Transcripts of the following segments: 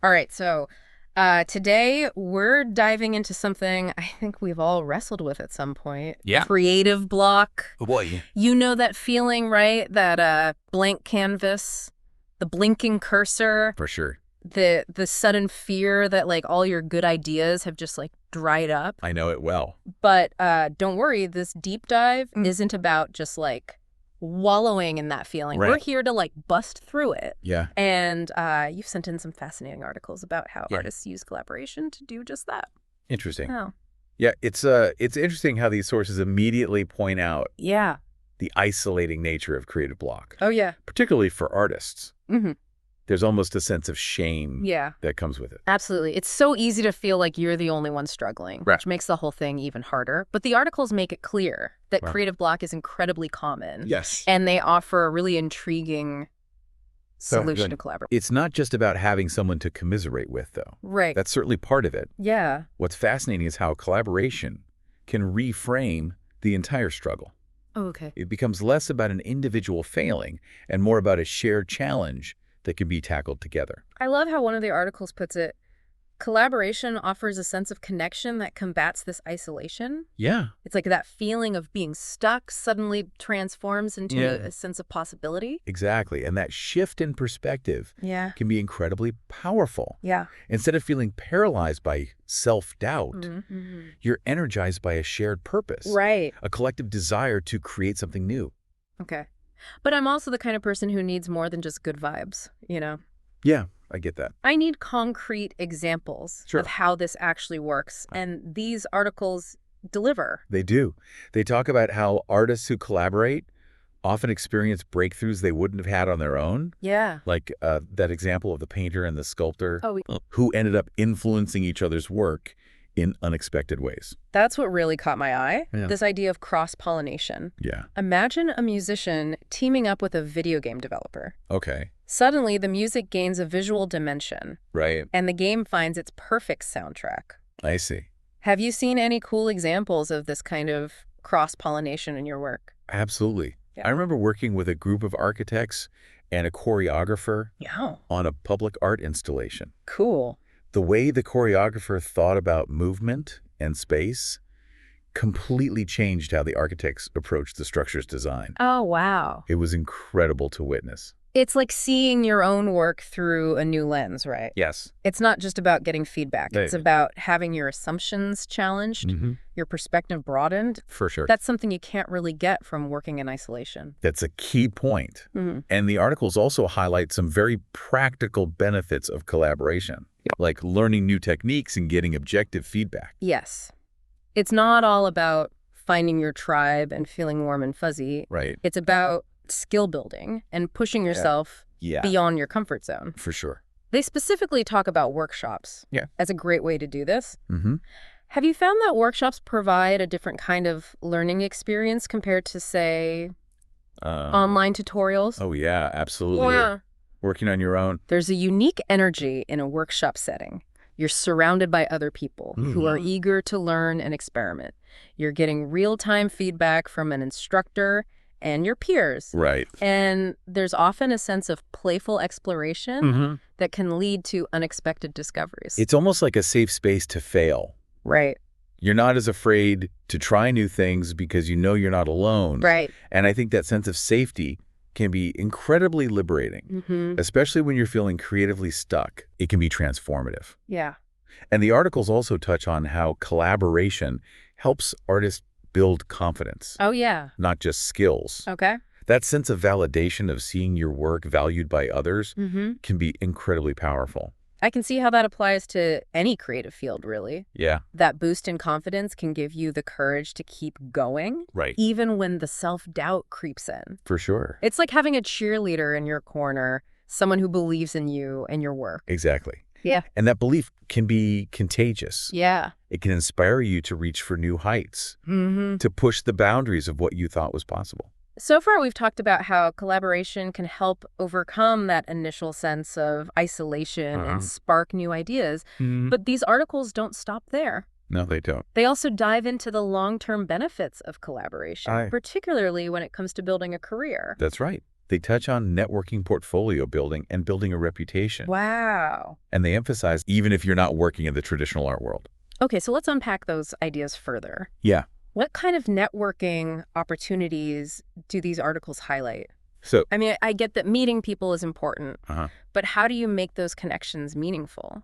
All right, so today we're diving into something I think we've all wrestled with at some point. Yeah. Creative block. Oh boy. You know that feeling, right? That blank canvas, the blinking cursor, For sure. the sudden fear that like all your good ideas have just like dried up. I know it well. But don't worry, this deep dive isn't about just like wallowing in that feeling. Right. We're here to like bust through it. Yeah. And you've sent in some fascinating articles about how Yeah. artists use collaboration to do just that. Interesting. Oh. Yeah, it's interesting how these sources immediately point out Yeah. the isolating nature of creative block, Oh, yeah. particularly for artists. Mm-hmm. There's almost a sense of shame Yeah. that comes with it. Absolutely. It's so easy to feel like you're the only one struggling, Right. which makes the whole thing even harder. But the articles make it clear that Wow. creative block is incredibly common. Yes. And they offer a really intriguing solution good. to collaborate. It's not just about having someone to commiserate with, though. Right. That's certainly part of it. Yeah. What's fascinating is how collaboration can reframe the entire struggle. Oh, okay. It becomes less about an individual failing and more about a shared challenge that can be tackled together. I love how one of the articles puts it, collaboration offers a sense of connection that combats this isolation. Yeah. It's like that feeling of being stuck suddenly transforms into Yeah. a sense of possibility. Exactly. And that shift in perspective Yeah. can be incredibly powerful. Yeah. Instead of feeling paralyzed by self-doubt, Mm-hmm. you're energized by a shared purpose, Right. a collective desire to create something new. Okay. But I'm also the kind of person who needs more than just good vibes, you know? Yeah, I get that. I need concrete examples Sure. of how this actually works, and these articles deliver. They do. They talk about how artists who collaborate often experience breakthroughs they wouldn't have had on their own. Yeah. Like that example of the painter and the sculptor Oh, who ended up influencing each other's work in unexpected ways. that's what really caught my eye, Yeah. this idea of cross-pollination. Yeah. Imagine a musician teaming up with a video game developer. Okay. Suddenly, the music gains a visual dimension, Right. and the game finds its perfect soundtrack. I see. Have you seen any cool examples of this kind of cross-pollination in your work? Absolutely. Yeah. I remember working with a group of architects and a choreographer Yeah. on a public art installation. Cool. The way the choreographer thought about movement and space completely changed how the architects approached the structure's design. Oh, wow. It was incredible to witness. It's like seeing your own work through a new lens, right? Yes. It's not just about getting feedback. It's Right. about having your assumptions challenged, your perspective broadened. For sure. That's something you can't really get from working in isolation. That's a key point. Mhm. And the articles also highlight some very practical benefits of collaboration, like learning new techniques and getting objective feedback. Yes. It's not all about finding your tribe and feeling warm and fuzzy. Right. It's about skill building and pushing yourself Yeah. beyond your comfort zone. For sure. They specifically talk about workshops Yeah. as a great way to do this. Mm-hmm. Have you found that workshops provide a different kind of learning experience compared to, say, online tutorials? Oh, yeah, absolutely. Working on your own. There's a unique energy in a workshop setting. You're surrounded by other people who are eager to learn and experiment. You're getting real-time feedback from an instructor and your peers. Right. And there's often a sense of playful exploration that can lead to unexpected discoveries. It's almost like a safe space to fail. Right. You're not as afraid to try new things because you know you're not alone. Right. And I think that sense of safety can be incredibly liberating, especially when you're feeling creatively stuck. It can be transformative. Yeah. And the articles also touch on how collaboration helps artists build confidence, Oh, yeah. not just skills. Okay. That sense of validation of seeing your work valued by others can be incredibly powerful. I can see how that applies to any creative field, really. Yeah. That boost in confidence can give you the courage to keep going, Right. even when the self-doubt creeps in. For sure. It's like having a cheerleader in your corner, someone who believes in you and your work. Exactly. Yeah. And that belief can be contagious. Yeah. It can inspire you to reach for new heights, to push the boundaries of what you thought was possible. So far, we've talked about how collaboration can help overcome that initial sense of isolation and spark new ideas. But these articles don't stop there. No, they don't. They also dive into the long-term benefits of collaboration, Aye. particularly when it comes to building a career. That's right. They touch on networking, portfolio building, and building a reputation. Wow. And they emphasize even if you're not working in the traditional art world. Okay, so let's unpack those ideas further. Yeah. What kind of networking opportunities do these articles highlight? So, I mean, I get that meeting people is important, uh-huh. but how do you make those connections meaningful?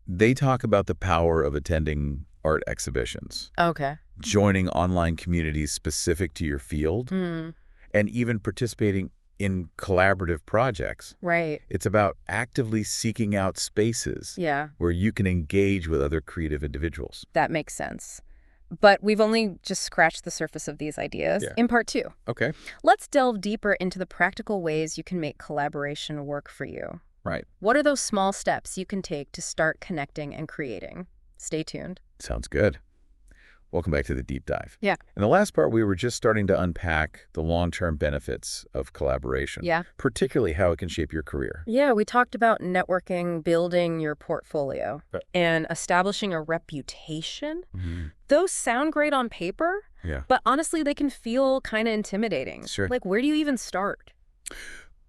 They talk about the power of attending art exhibitions, Okay. joining online communities specific to your field, Hmm. and even participating in collaborative projects. Right. It's about actively seeking out spaces Yeah, where you can engage with other creative individuals. that makes sense. But we've only just scratched the surface of these ideas Yeah. in part 2. Okay. Let's delve deeper into the practical ways you can make collaboration work for you. Right. What are those small steps you can take to start connecting and creating? Stay tuned. Sounds good. Welcome back to the deep dive. Yeah. In the last part, we were just starting to unpack the long-term benefits of collaboration, Yeah. particularly how it can shape your career. Yeah, we talked about networking, building your portfolio, Right. and establishing a reputation. Those sound great on paper, Yeah. but honestly, they can feel kind of intimidating. Sure. Like, where do you even start?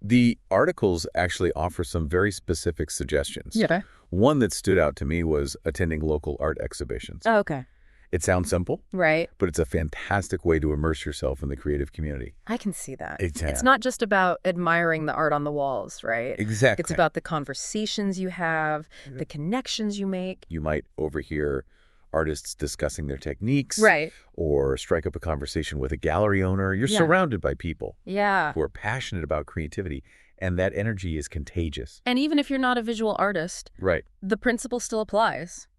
The articles actually offer some very specific suggestions. Yeah. One that stood out to me was attending local art exhibitions. Oh, okay. It sounds simple, Right. but it's a fantastic way to immerse yourself in the creative community. I can see that. It's It's not just about admiring the art on the walls, right? Exactly. It's about the conversations you have, the connections you make. You might overhear artists discussing their techniques, Right. or strike up a conversation with a gallery owner. You're Yeah. surrounded by people Yeah. who are passionate about creativity, and that energy is contagious. And even if you're not a visual artist, Right. the principle still applies.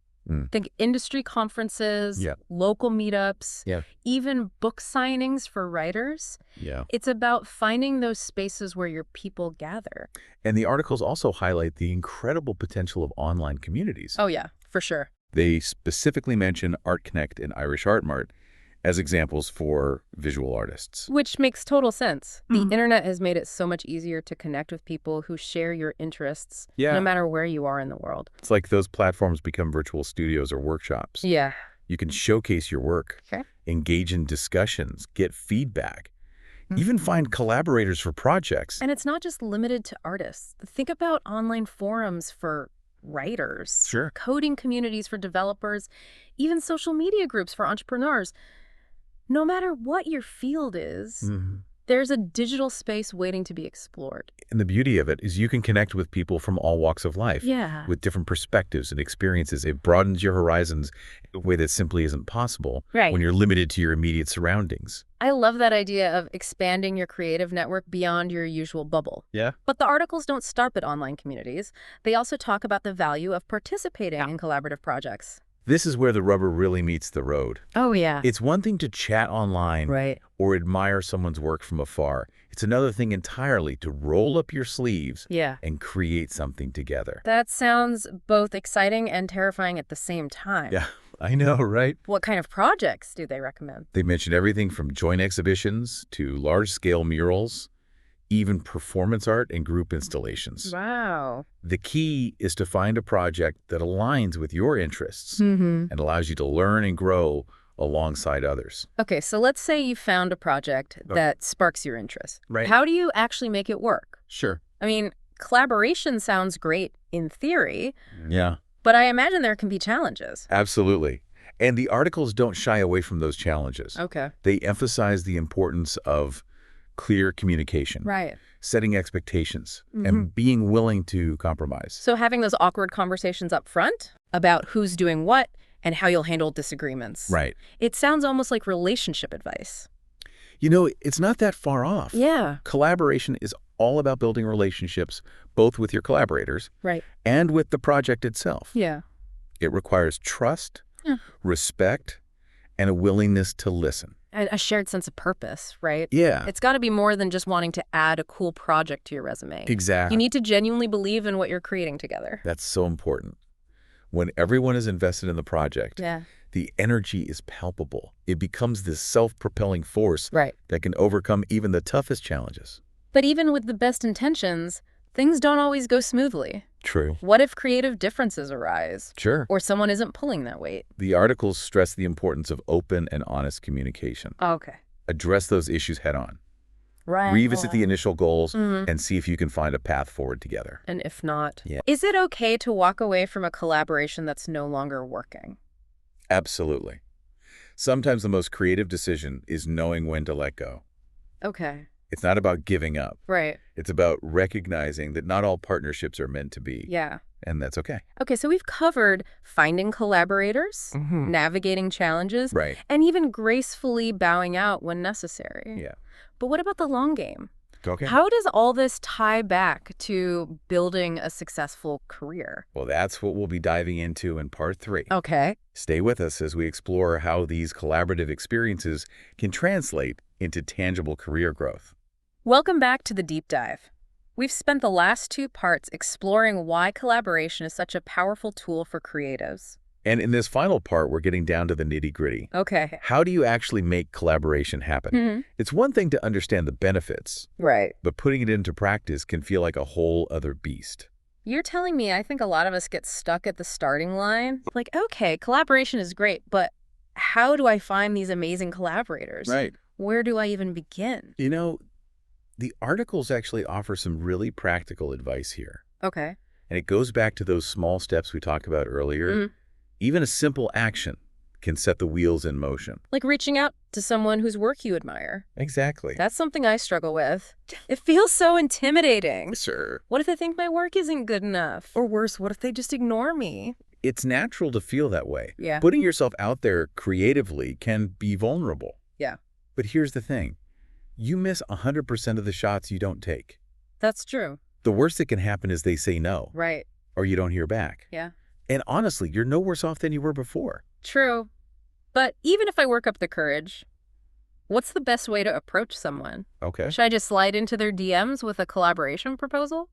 Think industry conferences, Yeah. local meetups, Yeah. even book signings for writers. Yeah. It's about finding those spaces where your people gather. And the articles also highlight the incredible potential of online communities. Oh, yeah, for sure. They specifically mention Art Connect and Irish Artmart as examples for visual artists. Which makes total sense. The internet has made it so much easier to connect with people who share your interests, Yeah. no matter where you are in the world. It's like those platforms become virtual studios or workshops. Yeah. You can showcase your work, Okay. engage in discussions, get feedback, even find collaborators for projects. And it's not just limited to artists. Think about online forums for writers, Sure. coding communities for developers, even social media groups for entrepreneurs. No matter what your field is, there's a digital space waiting to be explored. And the beauty of it is you can connect with people from all walks of life, Yeah. with different perspectives and experiences. It broadens your horizons in a way that simply isn't possible Right. when you're limited to your immediate surroundings. I love that idea of expanding your creative network beyond your usual bubble. Yeah. But the articles don't stop at online communities. They also talk about the value of participating in collaborative projects. This is where the rubber really meets the road. Oh, yeah. It's one thing to chat online Right. or admire someone's work from afar. It's another thing entirely to roll up your sleeves Yeah. and create something together. That sounds both exciting and terrifying at the same time. Yeah, I know, right? What kind of projects do they recommend? They mentioned everything from joint exhibitions to large-scale murals, even performance art and group installations. Wow. The key is to find a project that aligns with your interests Mm-hmm. and allows you to learn and grow alongside others. Okay, so let's say you found a project that sparks your interest. Right. How do you actually make it work? Sure. I mean, collaboration sounds great in theory, Yeah, but I imagine there can be challenges. absolutely. And the articles don't shy away from those challenges. Okay. They emphasize the importance of clear communication, Right. setting expectations, and being willing to compromise. So having those awkward conversations up front about who's doing what and how you'll handle disagreements. Right. It sounds almost like relationship advice. You know, it's not that far off. Yeah. Collaboration is all about building relationships, both with your collaborators Right. and with the project itself. Yeah. It requires trust, Yeah. respect, and a willingness to listen. And a shared sense of purpose, right? Yeah, It's got to be more than just wanting to add a cool project to your resume. exactly. You need to genuinely believe in what you're creating together. That's so important. When everyone is invested in the project, Yeah. the energy is palpable. It becomes this self-propelling force Right. that can overcome even the toughest challenges. But even with the best intentions, things don't always go smoothly. True. What if creative differences arise? Sure. Or someone isn't pulling that weight? The articles stress the importance of open and honest communication. Okay. Address those issues head on. Right. Revisit the initial goals Mhm. and see if you can find a path forward together. And if not, Yeah. is it okay to walk away from a collaboration that's no longer working? Absolutely. Sometimes the most creative decision is knowing when to let go. Okay. It's not about giving up. Right. It's about recognizing that not all partnerships are meant to be, Yeah. and that's okay. Okay, so we've covered finding collaborators, Mm-hmm. navigating challenges, Right. and even gracefully bowing out when necessary. Yeah. But what about the long game? Okay. How does all this tie back to building a successful career? Well, that's what we'll be diving into in part 3. Okay. Stay with us as we explore how these collaborative experiences can translate into tangible career growth. Welcome back to the deep dive. We've spent the last 2 parts exploring why collaboration is such a powerful tool for creatives. And in this final part, we're getting down to the nitty-gritty. Okay. How do you actually make collaboration happen? Mm-hmm. It's one thing to understand the benefits, Right. but putting it into practice can feel like a whole other beast. You're telling me I think a lot of us get stuck at the starting line? Like, okay, collaboration is great, but how do I find these amazing collaborators? Right. Where do I even begin? You know, the articles actually offer some really practical advice here. Okay. And it goes back to those small steps we talked about earlier. Mhm. Even a simple action can set the wheels in motion. Like reaching out to someone whose work you admire. Exactly. That's something I struggle with. It feels so intimidating. Sure. What if they think my work isn't good enough? Or worse, what if they just ignore me? It's natural to feel that way. Yeah. Putting yourself out there creatively can be vulnerable. Yeah. But here's the thing. You miss 100% of the shots you don't take. That's true. The worst that can happen is they say no, Right. or you don't hear back. Yeah. And honestly, you're no worse off than you were before. True. But even if I work up the courage, what's the best way to approach someone? Okay. Should I just slide into their DMs with a collaboration proposal?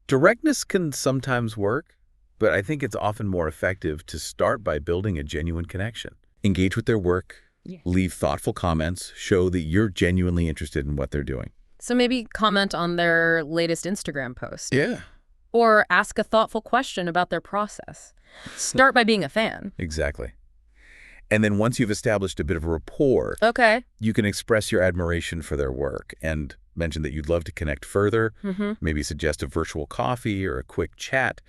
Directness can sometimes work, but I think it's often more effective to start by building a genuine connection. Engage with their work, leave thoughtful comments, show that you're genuinely interested in what they're doing. So maybe comment on their latest Instagram post. Yeah. Or ask a thoughtful question about their process. Start by being a fan. Exactly. And then once you've established a bit of a rapport, Okay. you can express your admiration for their work and mention that you'd love to connect further, maybe suggest a virtual coffee or a quick chat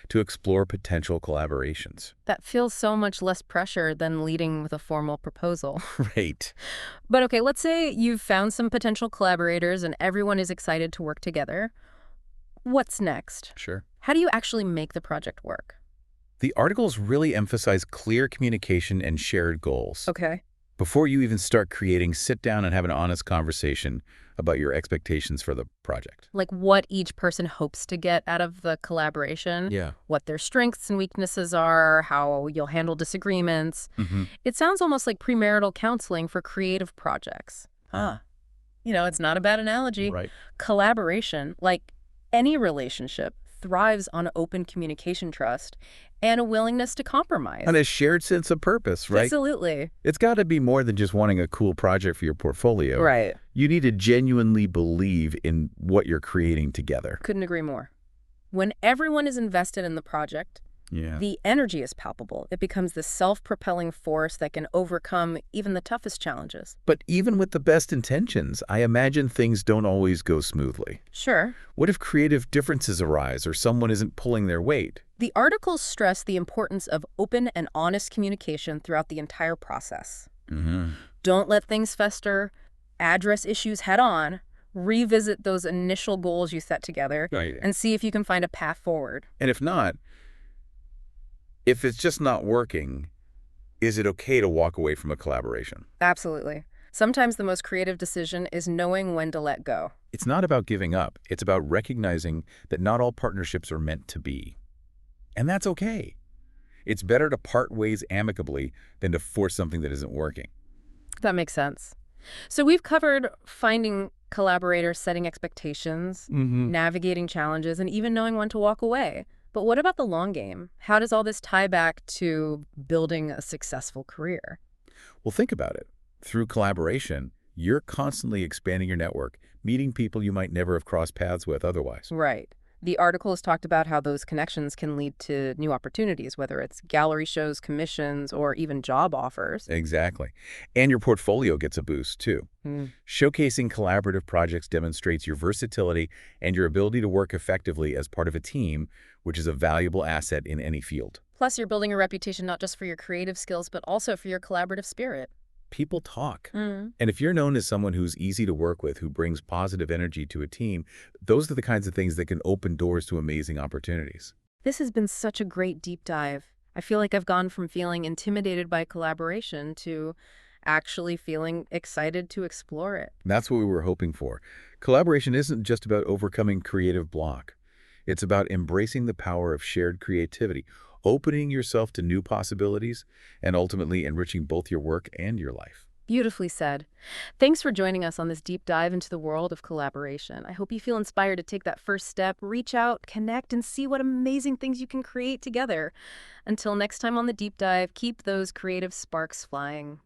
to explore potential collaborations. That feels so much less pressure than leading with a formal proposal. Great. But okay, let's say you've found some potential collaborators and everyone is excited to work together. What's next? Sure. How do you actually make the project work? The articles really emphasize clear communication and shared goals. Okay. Before you even start creating, sit down and have an honest conversation about your expectations for the project. Like what each person hopes to get out of the collaboration, Yeah. what their strengths and weaknesses are, how you'll handle disagreements. It sounds almost like premarital counseling for creative projects. It's not a bad analogy. Right. Collaboration, like any relationship, thrives on open communication, trust, and a willingness to compromise. And a shared sense of purpose, right? Absolutely. It's got to be more than just wanting a cool project for your portfolio. Right. You need to genuinely believe in what you're creating together. Couldn't agree more. When everyone is invested in the project, Yeah. the energy is palpable. It becomes this self-propelling force that can overcome even the toughest challenges. But even with the best intentions, I imagine things don't always go smoothly. Sure. What if creative differences arise or someone isn't pulling their weight? The articles stress the importance of open and honest communication throughout the entire process. Don't let things fester. Address issues head on. Revisit those initial goals you set together. Right. And see if you can find a path forward. And if not, if it's just not working, is it okay to walk away from a collaboration? Absolutely. Sometimes the most creative decision is knowing when to let go. It's not about giving up. It's about recognizing that not all partnerships are meant to be. And that's okay. It's better to part ways amicably than to force something that isn't working. That makes sense. So we've covered finding collaborators, setting expectations, navigating challenges, and even knowing when to walk away. But what about the long game? How does all this tie back to building a successful career? Well, think about it. Through collaboration, you're constantly expanding your network, meeting people you might never have crossed paths with otherwise. Right. The article has talked about how those connections can lead to new opportunities, whether it's gallery shows, commissions, or even job offers. Exactly. And your portfolio gets a boost, too. Hmm. Showcasing collaborative projects demonstrates your versatility and your ability to work effectively as part of a team, which is a valuable asset in any field. Plus, you're building a reputation not just for your creative skills, but also for your collaborative spirit. People talk. Mm. And if you're known as someone who's easy to work with, who brings positive energy to a team, those are the kinds of things that can open doors to amazing opportunities. This has been such a great deep dive. I feel like I've gone from feeling intimidated by collaboration to actually feeling excited to explore it. And that's what we were hoping for. Collaboration isn't just about overcoming creative block. It's about embracing the power of shared creativity, opening yourself to new possibilities, and ultimately enriching both your work and your life. Beautifully said. Thanks for joining us on this deep dive into the world of collaboration. I hope you feel inspired to take that first step, reach out, connect, and see what amazing things you can create together. Until next time on the deep dive, keep those creative sparks flying.